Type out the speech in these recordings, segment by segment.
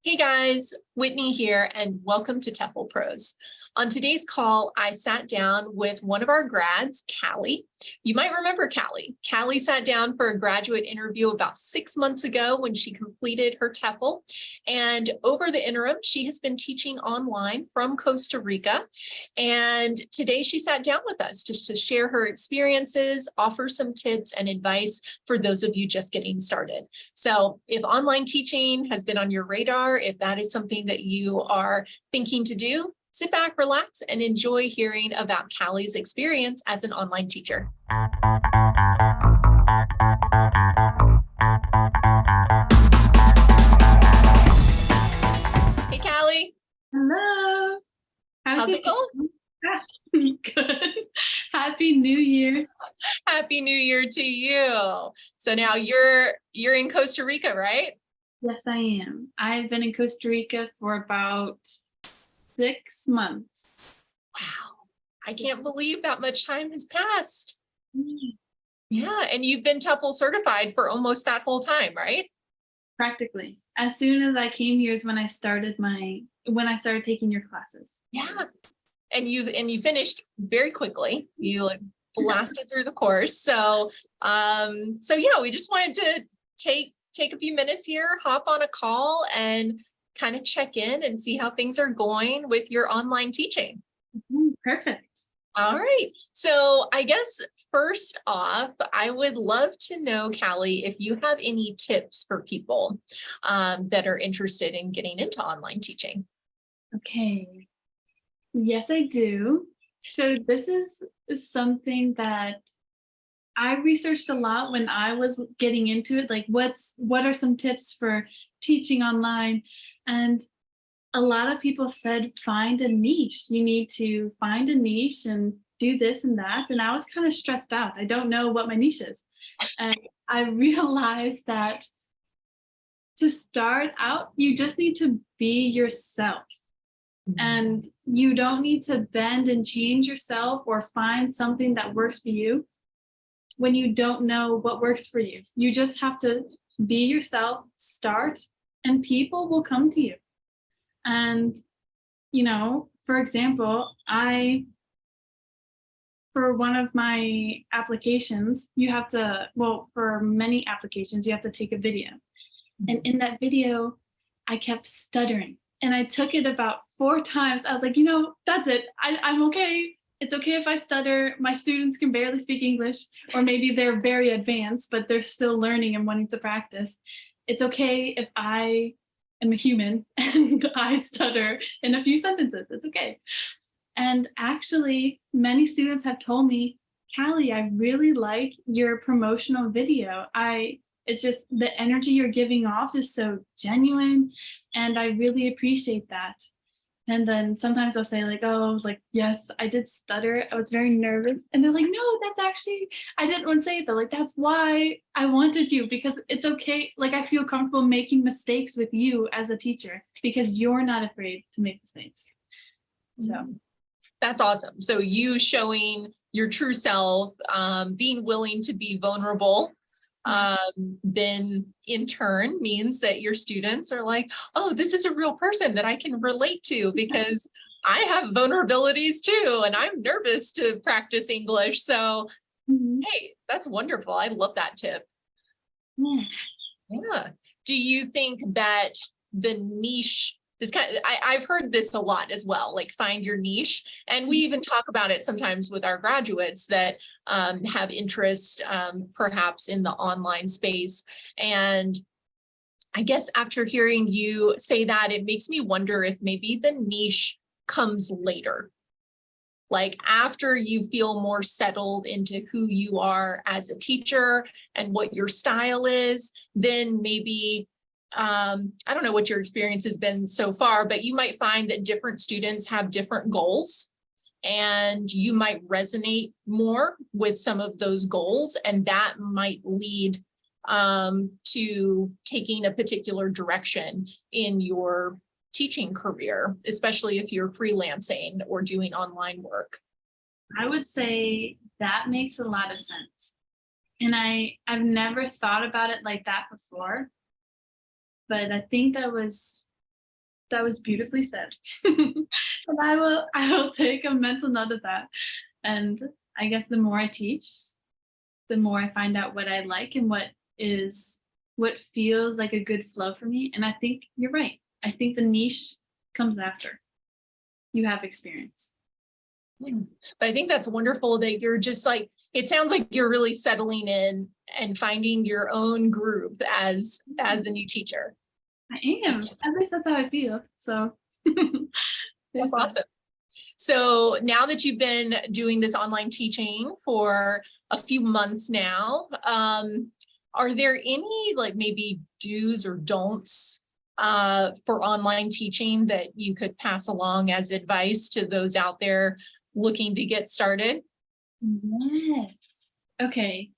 Hey guys, Whitney here, and welcome to TEFLPros. On today's call, I sat down with one of our grads, Calli. You might remember Calli. Calli sat down for a graduate interview about 6 months ago when she completed her TEFL. And over the interim, she has been teaching online from Costa Rica. And today she sat down with us just to share her experiences, offer some tips and advice for those of you just getting started. So if online teaching has been on your radar, if that is something that you are thinking to do, sit back, relax, and enjoy hearing about Calli's experience as an online teacher. Hey, Calli. Hello. How's it going? Good. Happy New Year. Happy New Year to you. So now you're in Costa Rica, right? Yes, I am. I've been in Costa Rica for about 6 months. Wow. I can't believe that much time has passed. Mm. Yeah, and you've been TEFL certified for almost that whole time, right? Practically. As soon as I came here is when I started taking your classes. Yeah. And you finished very quickly. You like blasted through the course. So yeah, we just wanted to take a few minutes here, hop on a call and kind of check in and see how things are going with your online teaching. Perfect. All right. So I guess first off, I would love to know, Calli, if you have any tips for people that are interested in getting into online teaching. Okay. Yes, I do. So this is something that I researched a lot when I was getting into it, like what are some tips for teaching online? And a lot of people said, find a niche. You need to find a niche and do this and that. And I was kind of stressed out. I don't know what my niche is. And I realized that to start out, you just need to be yourself. And you don't need to bend and change yourself or find something that works for you when you don't know what works for you. You just have to be yourself, start, and people will come to you. And, for example, for one of my applications, for many applications, you have to take a video. And in that video, I kept stuttering. And I took it about 4 times. I was like, that's it. I'm okay. It's okay if I stutter. My students can barely speak English, or maybe they're very advanced, but they're still learning and wanting to practice. It's okay if I am a human and I stutter in a few sentences. It's okay. And actually, many students have told me, Calli, I really like your promotional video. It's just the energy you're giving off is so genuine, and I really appreciate that. And then sometimes I'll say yes, I did stutter. I was very nervous. And they're like, no, that's actually, I didn't want to say it, but that's why I wanted you, because it's okay. I feel comfortable making mistakes with you as a teacher because you're not afraid to make mistakes. So that's awesome. So you showing your true self, being willing to be vulnerable, then in turn means that your students are like, oh, this is a real person that I can relate to because I have vulnerabilities too, and I'm nervous to practice English. So, hey, that's wonderful. I love that tip. Yeah. Do you think that the niche, I've heard this a lot as well, like find your niche. And we even talk about it sometimes with our graduates that have interest perhaps in the online space. And I guess after hearing you say that, it makes me wonder if maybe the niche comes later. Like after you feel more settled into who you are as a teacher and what your style is, then maybe I don't know what your experience has been so far, but you might find that different students have different goals and you might resonate more with some of those goals, and that might lead to taking a particular direction in your teaching career, especially if you're freelancing or doing online work. I would say that makes a lot of sense. And I've never thought about it like that before. But I think that was That was beautifully said. And I will take a mental note of that. And I guess the more I teach, the more I find out what I like and what feels like a good flow for me. And I think you're right. I think the niche comes after you have experience. But I think that's wonderful that you're just like, it sounds like you're really settling in and finding your own groove as a new teacher. I am. At least that's how I feel. So that's awesome. So now that you've been doing this online teaching for a few months now, are there any like maybe do's or don'ts for online teaching that you could pass along as advice to those out there looking to get started? Yes. Okay.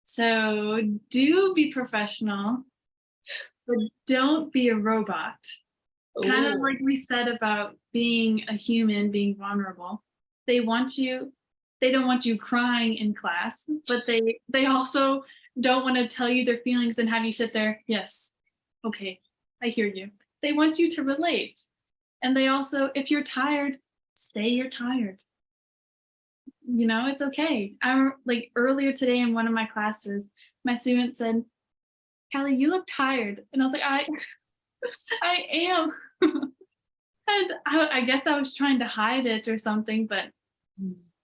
So do be professional, but don't be a robot. Ooh. Kind of like we said about being a human, being vulnerable. They don't want you crying in class, but they also don't want to tell you their feelings and have you sit there. Yes. Okay. I hear you. They want you to relate. And they also, if you're tired, say you're tired. You know, it's okay. I like earlier today in one of my classes, my student said, Calli, you look tired. And I was like, I am. And I guess I was trying to hide it or something, but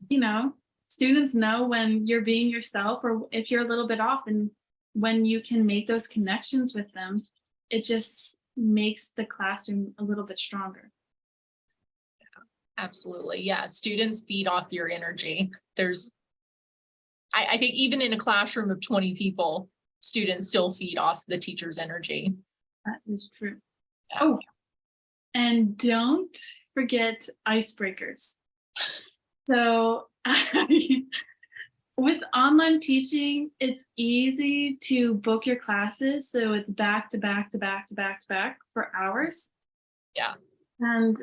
you know, students know when you're being yourself or if you're a little bit off, and when you can make those connections with them, it just makes the classroom a little bit stronger. Absolutely. Yeah. Students feed off your energy. I think even in a classroom of 20 people, students still feed off the teacher's energy. That is true. Yeah. Oh, and don't forget icebreakers. So with online teaching, it's easy to book your classes. So it's back to back to back to back to back for hours. Yeah. And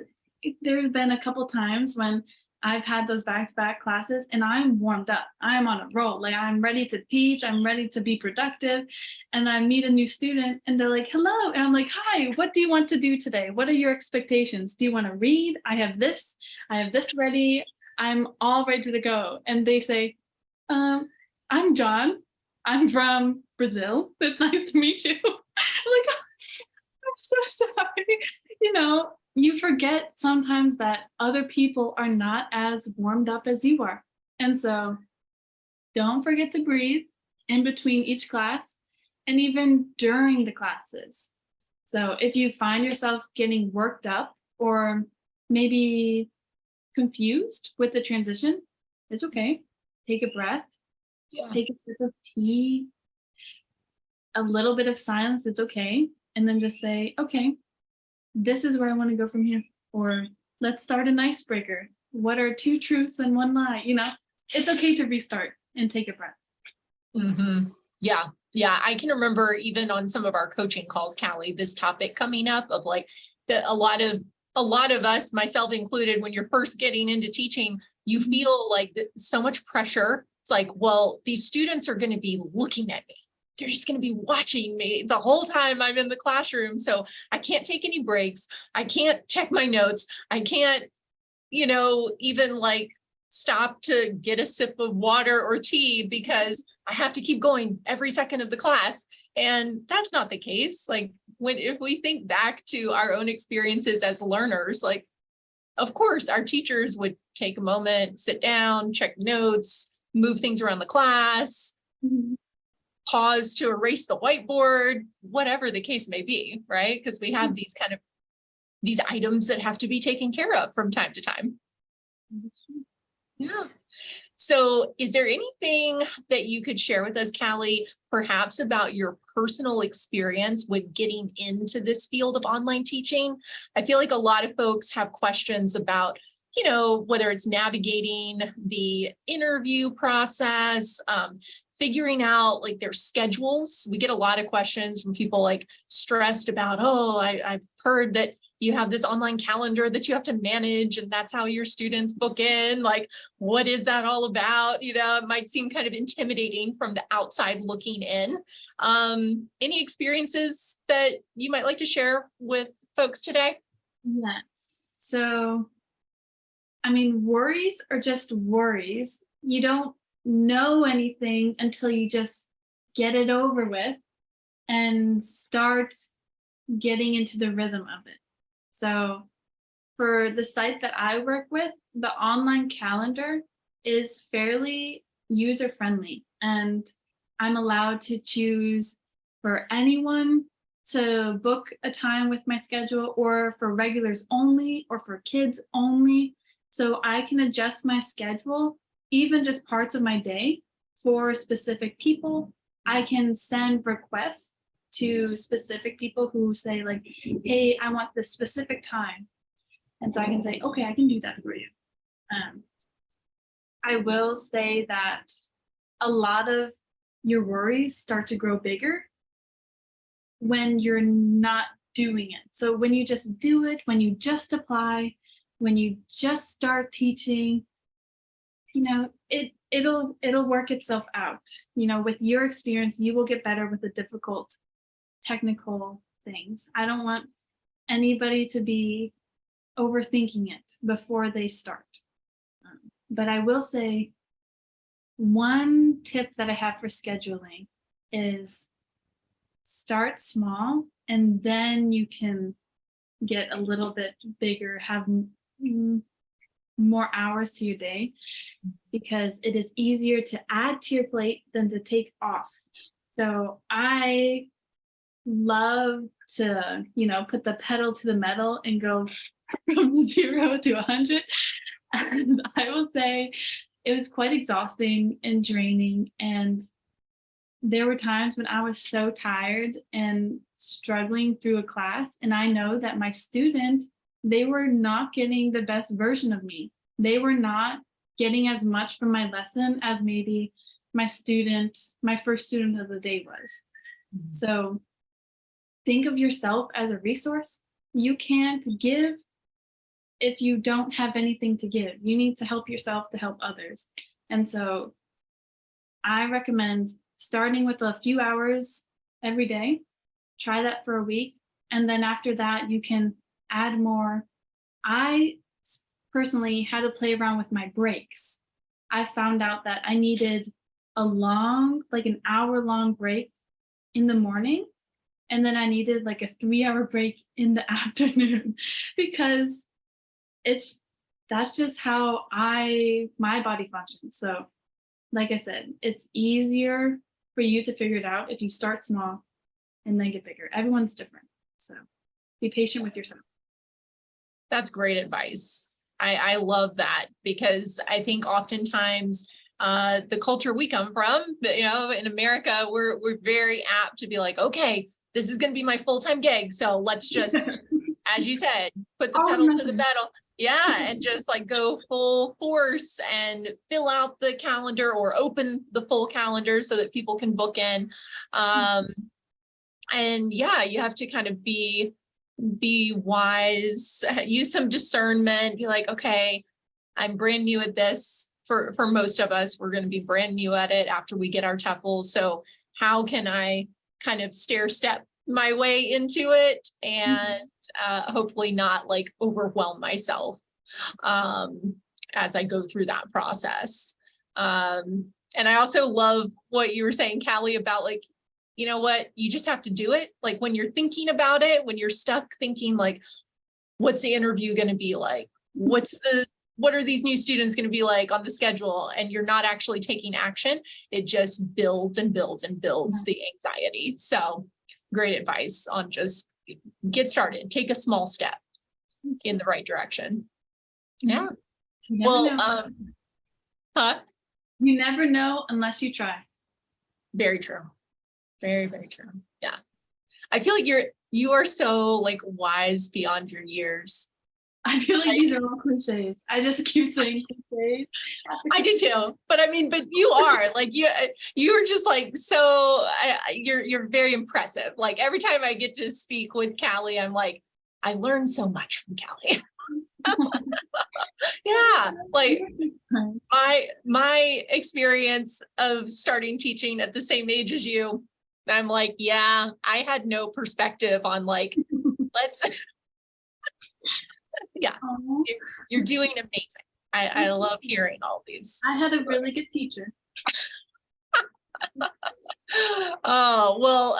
there's been a couple times when I've had those back-to-back classes and I'm warmed up. I'm on a roll. Like I'm ready to teach. I'm ready to be productive. And I meet a new student and they're like, hello. And I'm like, hi, what do you want to do today? What are your expectations? Do you want to read? I have this ready. I'm all ready to go. And they say, I'm John. I'm from Brazil. It's nice to meet you. I'm like, I'm so sorry. You know, you forget sometimes that other people are not as warmed up as you are. And so don't forget to breathe in between each class and even during the classes. So if you find yourself getting worked up or maybe confused with the transition, it's okay. Take a breath, take a sip of tea, a little bit of silence, it's okay. And then just say, okay, this is where I want to go from here. Or let's start an icebreaker. What are 2 truths and 1 lie? You know, it's okay to restart and take a breath. Mm-hmm. Yeah. Yeah. I can remember even on some of our coaching calls, Calli, this topic coming up of like a lot of us, myself included, when you're first getting into teaching, you feel like so much pressure. It's like, well, these students are going to be looking at me. They're just going to be watching me the whole time I'm in the classroom. So I can't take any breaks. I can't check my notes. I can't, you know, even like stop to get a sip of water or tea because I have to keep going every second of the class. And that's not the case. Like if we think back to our own experiences as learners, like, of course, our teachers would take a moment, sit down, check notes, move things around the class, pause to erase the whiteboard, whatever the case may be, right? Because we have these items that have to be taken care of from time to time. Yeah. So is there anything that you could share with us, Calli, perhaps about your personal experience with getting into this field of online teaching? I feel like a lot of folks have questions about, you know, whether it's navigating the interview process, figuring out like their schedules. We get a lot of questions from people like stressed about, oh, I've heard that you have this online calendar that you have to manage and that's how your students book in. Like, what is that all about? You know, it might seem kind of intimidating from the outside looking in. Any experiences that you might like to share with folks today? Yes. So, I mean, worries are just worries. You don't know anything until you just get it over with and start getting into the rhythm of it. So, for the site that I work with, the online calendar is fairly user friendly, and I'm allowed to choose for anyone to book a time with my schedule, or for regulars only, or for kids only. So I can adjust my schedule, even just parts of my day for specific people. I can send requests to specific people who say, like, hey, I want this specific time. And so I can say, okay, I can do that for you. Um, I will say that a lot of your worries start to grow bigger when you're not doing it. So when you just do it, when you just apply, when you just start teaching, it'll work itself out. With your experience, you will get better with the difficult technical things. I don't want anybody to be overthinking it before they start. But I will say one tip that I have for scheduling is start small, and then you can get a little bit bigger, have more hours to your day, because it is easier to add to your plate than to take off. So I love to, put the pedal to the metal and go from 0 to 100. And I will say it was quite exhausting and draining. And there were times when I was so tired and struggling through a class. And I know that my student, they were not getting the best version of me. They were not getting as much from my lesson as maybe my first student of the day was. Mm-hmm. So think of yourself as a resource. You can't give if you don't have anything to give. You need to help yourself to help others. And so I recommend starting with a few hours every day. Try that for a week. And then after that, you can add more. I personally had to play around with my breaks. I found out that I needed an hour-long break in the morning. And then I needed like a 3-hour break in the afternoon, because that's just how my body functions. So like I said, it's easier for you to figure it out if you start small and then get bigger. Everyone's different. So be patient with yourself. That's great advice. I love that, because I think oftentimes the culture we come from, in America, we're very apt to be like, okay, this is going to be my full-time gig. So let's just, as you said, put the pedal to the metal. Yeah. And just like go full force and fill out the calendar, or open the full calendar so that people can book in. And yeah, you have to kind of be wise, use some discernment, be like, okay, I'm brand new at this. For most of us, we're going to be brand new at it after we get our TEFL. So how can I kind of stair step my way into it, and hopefully not like overwhelm myself as I go through that process. And I also love what you were saying, Calli, about like, you know what, you just have to do it. Like when you're thinking about it, when you're stuck thinking like, what's the interview going to be like? What are these new students going to be like on the schedule? And you're not actually taking action. It just builds and builds and builds the anxiety. So great advice on just get started, take a small step in the right direction. Yeah. Well, you never know unless you try. Very true. Very, very true. Yeah. I feel like you are so like wise beyond your years. I feel like these are all cliches. I just keep saying cliches. I do too. But you are like, you're just like, so you're very impressive. Like every time I get to speak with Calli, I'm like, I learned so much from Calli. Yeah. Like my experience of starting teaching at the same age as you, I'm like, yeah, I had no perspective on like, Yeah, you're doing amazing. I love hearing all these. I had a really good teacher. Oh, well,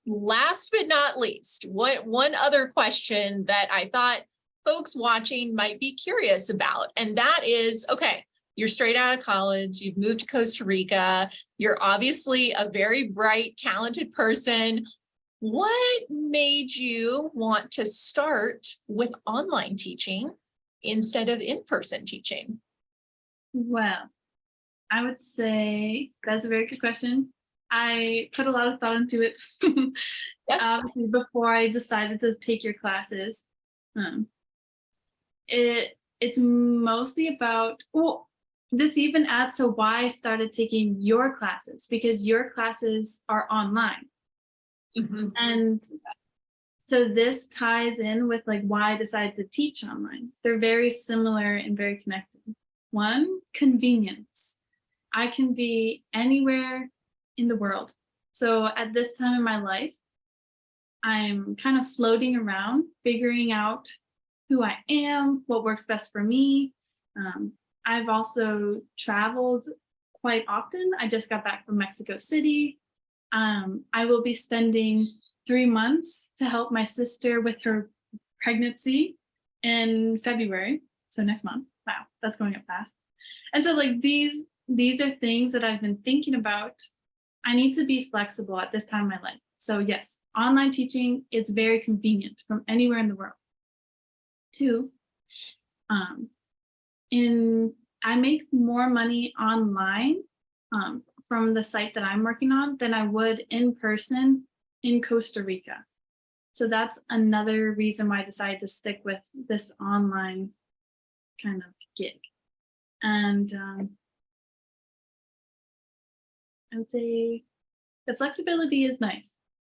last but not least, one other question that I thought folks watching might be curious about, and that is, okay, you're straight out of college, you've moved to Costa Rica, you're obviously a very bright, talented person. What made you want to start with online teaching instead of in-person teaching? Well, I would say that's a very good question. I put a lot of thought into it. Yes. Obviously, before I decided to take your classes. It's mostly about, well, this even adds to why I started taking your classes, because your classes are online. Mm-hmm. And so this ties in with like why I decided to teach online. They're very similar and very connected. One, convenience. I can be anywhere in the world. So at this time in my life, I'm kind of floating around, figuring out who I am, what works best for me. I've also traveled quite often. I just got back from Mexico City. I will be spending 3 months to help my sister with her pregnancy in February. So next month. Wow, that's going up fast. And so like these are things that I've been thinking about. I need to be flexible at this time in my life. So yes, online teaching, it's very convenient from anywhere in the world. 2, I make more money online from the site that I'm working on than I would in person in Costa Rica. So that's another reason why I decided to stick with this online kind of gig. And I would say the flexibility is nice,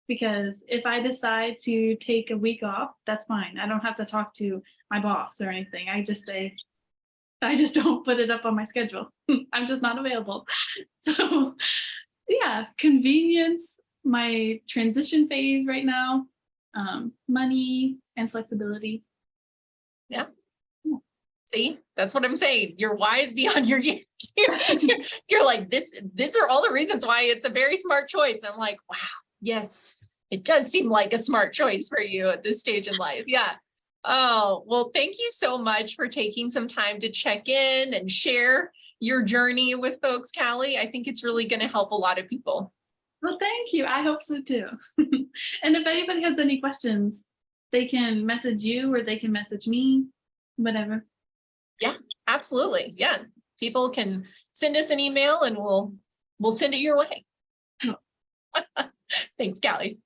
because if I decide to take a week off, that's fine. I don't have to talk to my boss or anything. I just say, I just don't put it up on my schedule. I'm just not available. So yeah, convenience, my transition phase right now, money and flexibility. Yeah. See, that's what I'm saying. You're wise beyond your years. You're like, these are all the reasons why it's a very smart choice. I'm like, wow, yes, it does seem like a smart choice for you at this stage in life. Yeah. Oh, well, thank you so much for taking some time to check in and share your journey with folks, Calli. I think it's really going to help a lot of people. Well, thank you. I hope so too. And if anybody has any questions, they can message you or they can message me, whatever. Yeah, absolutely. Yeah. People can send us an email and we'll send it your way. Thanks, Calli.